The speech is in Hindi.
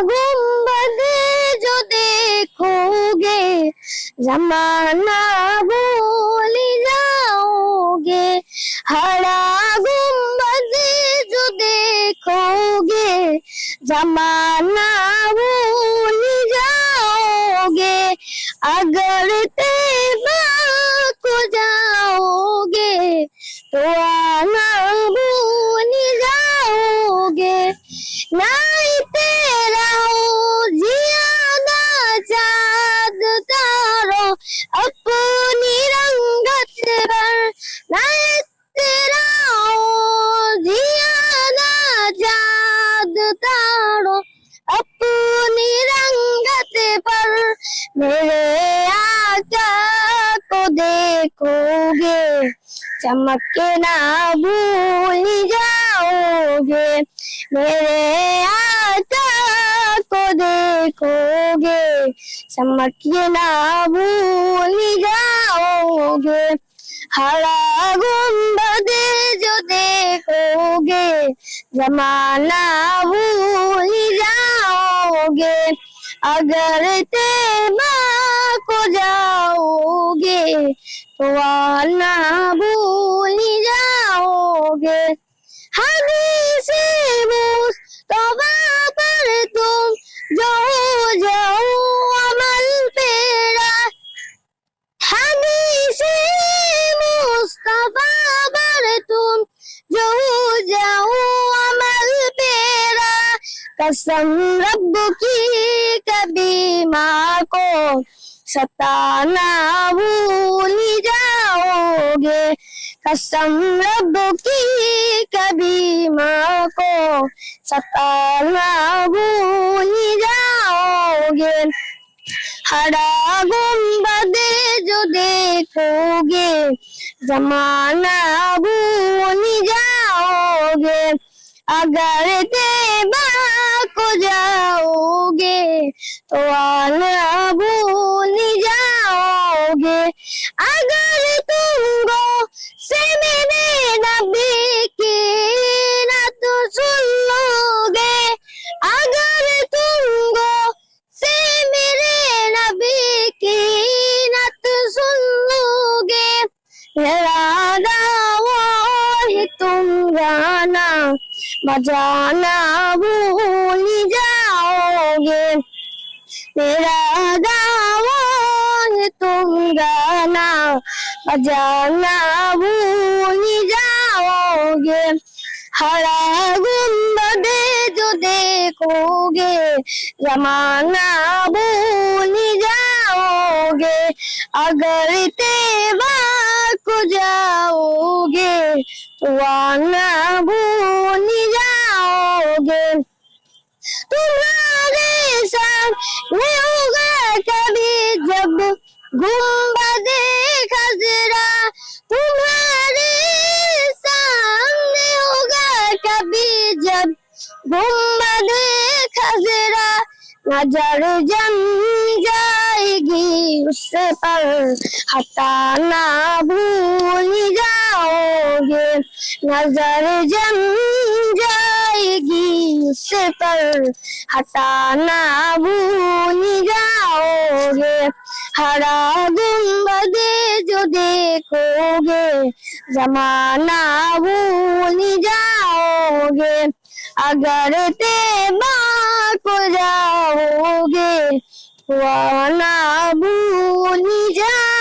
गुंबद जो देखोगे जमाना भूल जाओगे। हरा गुंबद जो देखोगे जमाना भूल जाओगे। अगर तैबा को जाओगे तो आना भूल जाओगे। नहीं तेरा हो जियादा चाँद तारो अपनी रंगत पर। नहीं तेरा हो जियादा चाँद तारो अपनी रंगत पर। मेरे आका को देखोगे चमकना भूल जाओगे। मेरे आका को देखोगे चमकना भूल जाओगे। हरा गुंबद जो देखोगे जमाना भूल जाओगे। अगर तैबा को जाओगे तो आना भूल जाओगे। हदीस मुस्तफा पर तुम जो हो जाओ अमल तेरा। हदीस मुस्तफा पर तुम जो हो जाओ अमल तेरा। कसम रब की कभी माँ को सताना भूल जाओगे। कसम रब की कभी माँ को सताना भूल जाओगे। हरा गुंबद जो देखोगे जमाना भूल जाओगे। अगर तैबा को जाओगे तो आना भूल जाओगे। अगर तुमको से मेरे नबी की नात सुन लोगे। अगर तुमको से मेरे नबी की नात सुन लोगे। मेरा दावा है तुम गाना बजाना भूल जाओगे। मेरा दावा है तुम गाना बजाना भूल जाओगे। हरा गुंबद जो देखोगे जमाना भूल जाओगे। अगर तैबा को जाओगे तो आना भूल जाओगे। तुम्हारे सामने होगा कभी जब गुंबद खजरा। तुम्हारे सामने होगा कभी जब गुंबद खजरा। नजर जम जाएगी उस पर हटाना भूल जाओगे। नजर जम जाएगी उस पर हटाना भूल जाओगे। हरा गुंबद जो देखोगे जमाना भूल जाओगे। अगर तैबा को जाओगे तो आना भूल जाओगे।